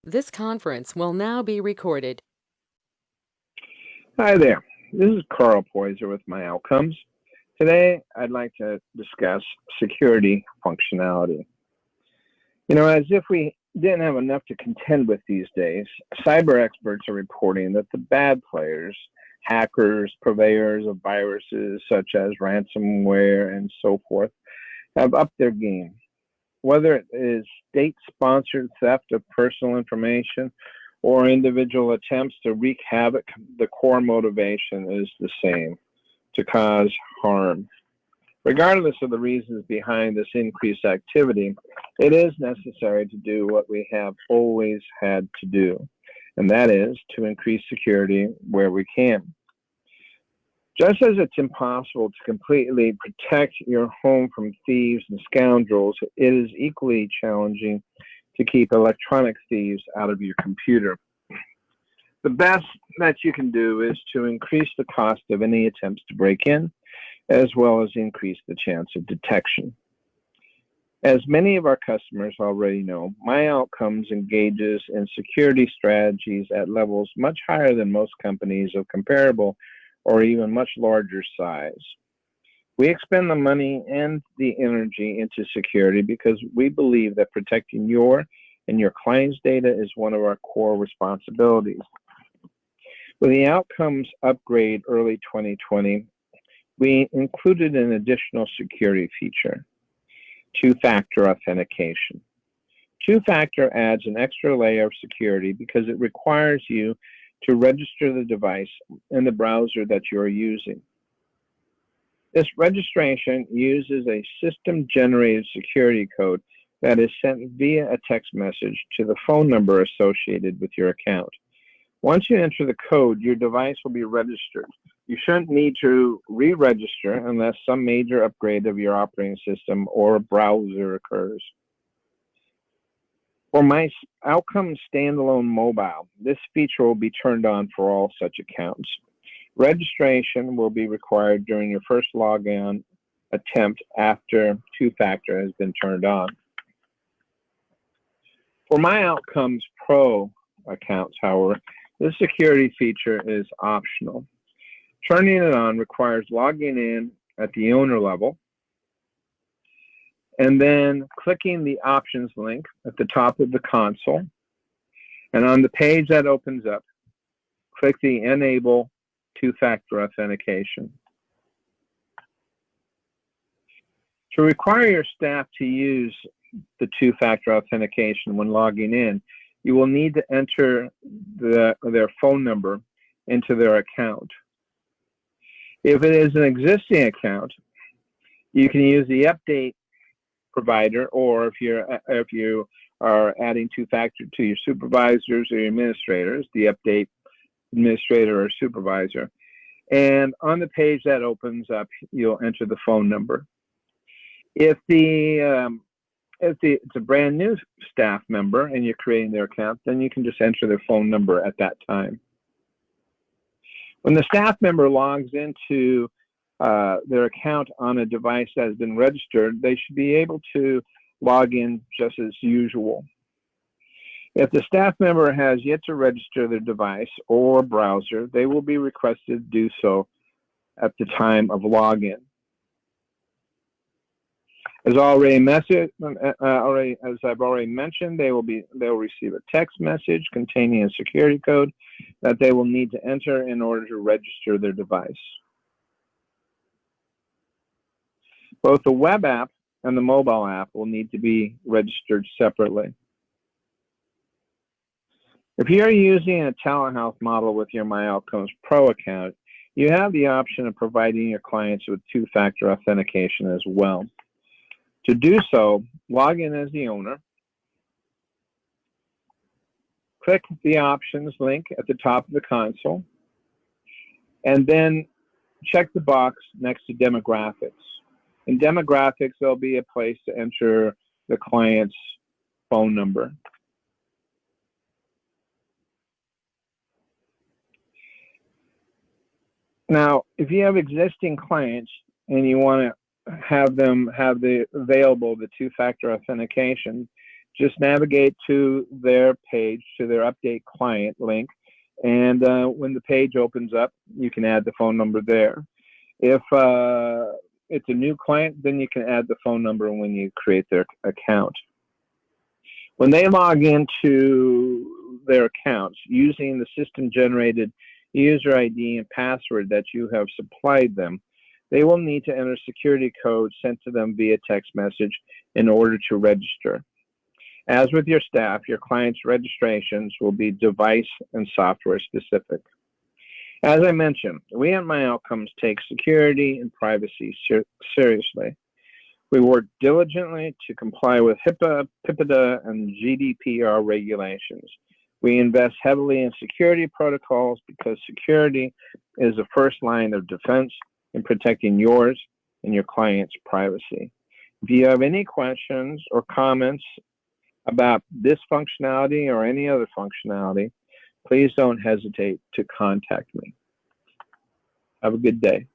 This conference will now be recorded. Hi there, this is Carl Poiser with MyOutcomes. Today, I'd like to discuss security functionality. As if we didn't have enough to contend with these days, cyber experts are reporting that the bad players, hackers, purveyors of viruses such as ransomware and so forth, have upped their game. Whether it is state-sponsored theft of personal information or individual attempts to wreak havoc, the core motivation is the same: to cause harm. Regardless of the reasons behind this increased activity, it is necessary to do what we have always had to do, and that is to increase security where we can. Just as it's impossible to completely protect your home from thieves and scoundrels, it is equally challenging to keep electronic thieves out of your computer. The best that you can do is to increase the cost of any attempts to break in, as well as increase the chance of detection. As many of our customers already know, MyOutcomes engages in security strategies at levels much higher than most companies of comparable or even much larger size. We expend the money and the energy into security because we believe that protecting your and your client's data is one of our core responsibilities. With the Outcomes upgrade early 2020, we included an additional security feature: two-factor authentication. Two-factor adds an extra layer of security because it requires you to register the device in the browser that you are using. This registration uses a system-generated security code that is sent via a text message to the phone number associated with your account. Once you enter the code, your device will be registered. You shouldn't need to re-register unless some major upgrade of your operating system or browser occurs. For MyOutcomes standalone mobile, this feature will be turned on for all such accounts. Registration will be required during your first login attempt after two-factor has been turned on. For MyOutcomes Pro accounts, however, this security feature is optional. Turning it on requires logging in at the owner level and then clicking the options link at the top of the console. And on the page that opens up, click the Enable Two-Factor Authentication. To require your staff to use the two-factor authentication when logging in, you will need to enter their phone number into their account. If it is an existing account, you can use the update provider, or if you are adding two-factor to your supervisors or your administrators, the update administrator or supervisor. And on the page that opens up, you'll enter the phone number. If it's a brand new staff member and you're creating their account, then you can just enter their phone number at that time. When the staff member logs into their account on a device that has been registered, they should be able to log in just as usual. If the staff member has yet to register their device or browser, they will be requested to do so at the time of login. As I've already mentioned, they'll receive a text message containing a security code that they will need to enter in order to register their device. Both the web app and the mobile app will need to be registered separately. If you're using a telehealth model with your MyOutcomes Pro account, you have the option of providing your clients with two-factor authentication as well. To do so, log in as the owner, click the options link at the top of the console, and then check the box next to demographics. In demographics, there'll be a place to enter the client's phone number. Now, if you have existing clients and you want to have them have the two-factor authentication, Just navigate to their page, to their update client link, and when the page opens up, you can add the phone number there. If it's a new client, then you can add the phone number when you create their account. When they log into their accounts using the system-generated user ID and password that you have supplied them, they will need to enter security code sent to them via text message in order to register. As with your staff, your clients' registrations will be device and software specific. As I mentioned, we at MyOutcomes take security and privacy seriously. We work diligently to comply with HIPAA, PIPEDA, and GDPR regulations. We invest heavily in security protocols because security is the first line of defense in protecting yours and your client's privacy. If you have any questions or comments about this functionality or any other functionality, please don't hesitate to contact me. Have a good day.